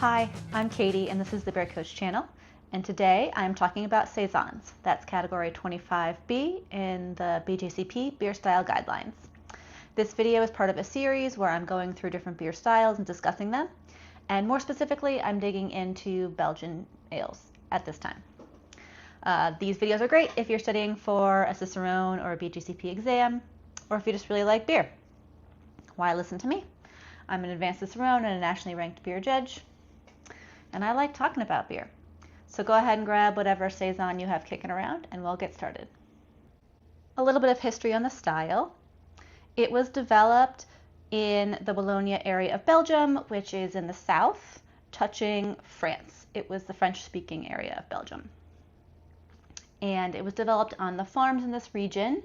Hi, I'm Katie and this is the Beer Coach channel, and today I'm talking about Saisons. That's category 25B in the BJCP beer style guidelines. This video is part of a series where I'm going through different beer styles and discussing them, and more specifically I'm digging into Belgian ales at this time. These videos are great if you're studying for a Cicerone or a BJCP exam, or if you just really like beer. Why listen to me? I'm an Advanced Cicerone and a nationally ranked beer judge, and I like talking about beer. So go ahead and grab whatever Saison you have kicking around and we'll get started. A little bit of history on the style. It was developed in the Wallonia area of Belgium, which is in the south, touching France. It was the French-speaking area of Belgium. And it was developed on the farms in this region.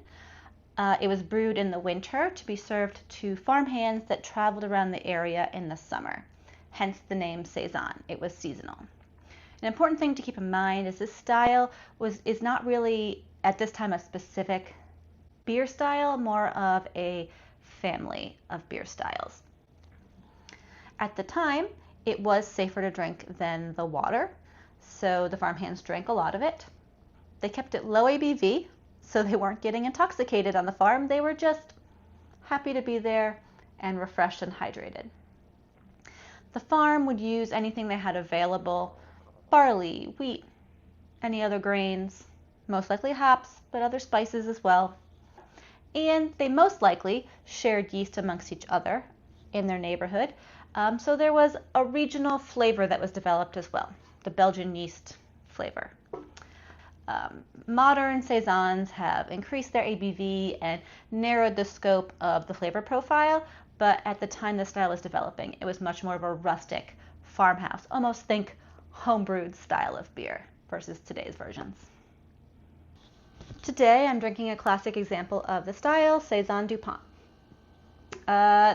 It was brewed in the winter to be served to farmhands that traveled around the area in the summer. Hence the name Saison. It was seasonal. An important thing to keep in mind is this style is not really at this time a specific beer style, more of a family of beer styles. At the time, it was safer to drink than the water, so the farmhands drank a lot of it. They kept it low ABV, so they weren't getting intoxicated on the farm. They were just happy to be there and refreshed and hydrated. The farm would use anything they had available: barley, wheat, any other grains, most likely hops, but other spices as well. And they most likely shared yeast amongst each other in their neighborhood. So there was a regional flavor that was developed as well, the Belgian yeast flavor. Modern Saisons have increased their ABV and narrowed the scope of the flavor profile, but at the time the style was developing, it was much more of a rustic farmhouse, almost think homebrewed style of beer versus today's versions. Today I'm drinking a classic example of the style, Saison DuPont.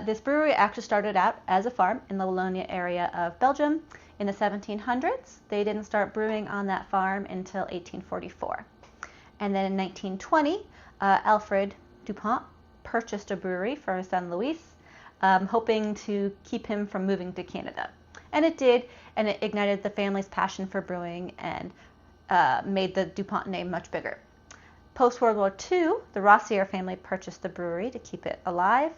This brewery actually started out as a farm in the Wallonia area of Belgium in the 1700s. They didn't start brewing on that farm until 1844. And then in 1920, Alfred DuPont purchased a brewery for his son Louis, hoping to keep him from moving to Canada. And it did, and it ignited the family's passion for brewing and made the DuPont name much bigger. Post-World War II, the Rossier family purchased the brewery to keep it alive,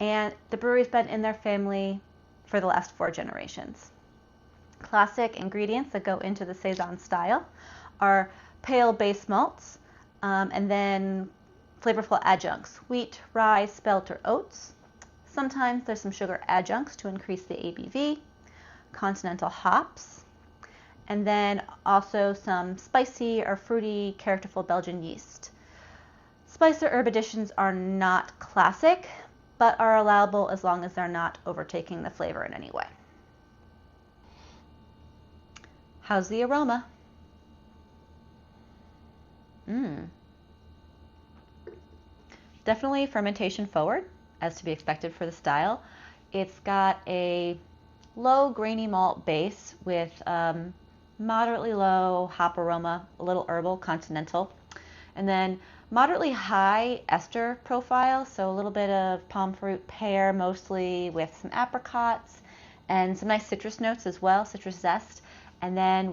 and the brewery's been in their family for the last 4 generations. Classic ingredients that go into the Saison style are pale base malts, and then flavorful adjuncts: wheat, rye, spelt, or oats. Sometimes there's some sugar adjuncts to increase the ABV, continental hops, and then also some spicy or fruity characterful Belgian yeast. Spice or herb additions are not classic, but are allowable as long as they're not overtaking the flavor in any way. How's the aroma? Definitely fermentation forward, as to be expected for the style. It's got a low grainy malt base with moderately low hop aroma, a little herbal, continental, and then moderately high ester profile, so a little bit of palm fruit, pear mostly, with some apricots and some nice citrus notes as well, citrus zest. And then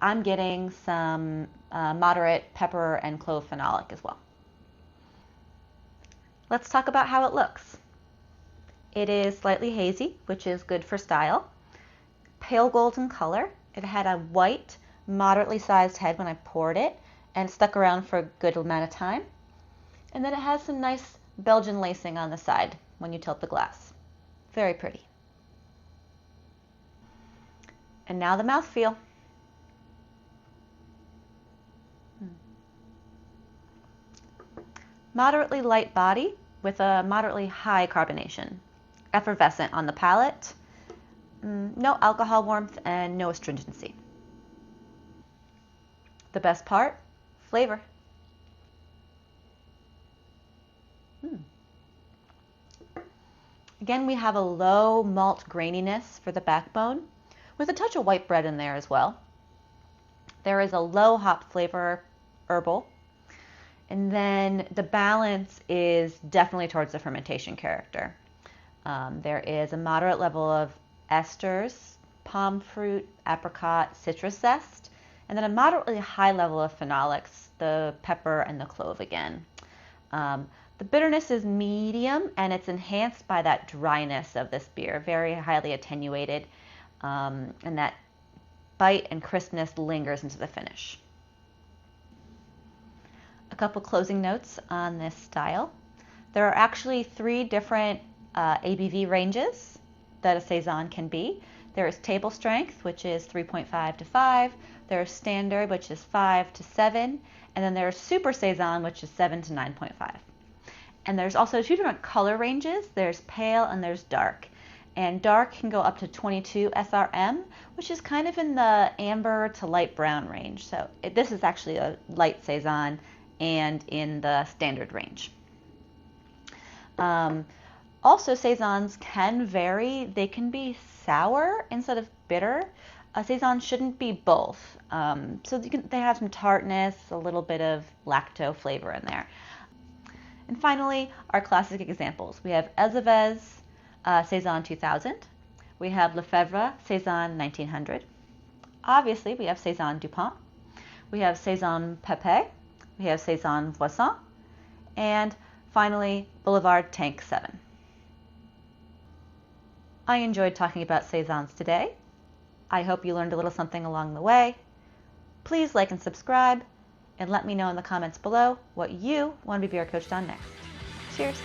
I'm getting some moderate pepper and clove phenolic as well. Let's talk about how it looks. It is slightly hazy, which is good for style. Pale golden color. It had a white, moderately sized head when I poured it, and stuck around for a good amount of time. And then it has some nice Belgian lacing on the side when you tilt the glass. Very pretty. And now the mouthfeel. Moderately light body with a moderately high carbonation. Effervescent on the palate. No alcohol warmth and no astringency. The best part, flavor. Again, we have a low malt graininess for the backbone, with a touch of white bread in there as well. There is a low hop flavor, herbal, and then the balance is definitely towards the fermentation character. There is a moderate level of esters palm fruit, apricot, citrus zest, and then a moderately high level of phenolics, the pepper and the clove again. The bitterness is medium, and it's enhanced by that dryness of this beer, very highly attenuated, and that bite and crispness lingers into the finish. A couple closing notes on this style. There are actually 3 different ABV ranges that a Saison can be. There is table strength, which is 3.5 to 5. There's standard, which is 5 to 7. And then there's super Saison, which is 7 to 9.5. And there's also 2 different color ranges. There's pale and there's dark. And dark can go up to 22 SRM, which is kind of in the amber to light brown range. So this is actually a light Saison and in the standard range. Also, Saisons can vary. They can be sour instead of bitter. A Saison shouldn't be both. So they have some tartness, a little bit of lacto flavor in there. And finally, our classic examples. We have Elzevez Saison 2000. We have Lefebvre Saison 1900. Obviously, we have Saison Dupont. We have Saison Pepe. We have Saison Voisin. And finally, Boulevard Tank 7. I enjoyed talking about Saisons today. I hope you learned a little something along the way. Please like and subscribe, and let me know in the comments below what you want to be beer coached on next. Cheers!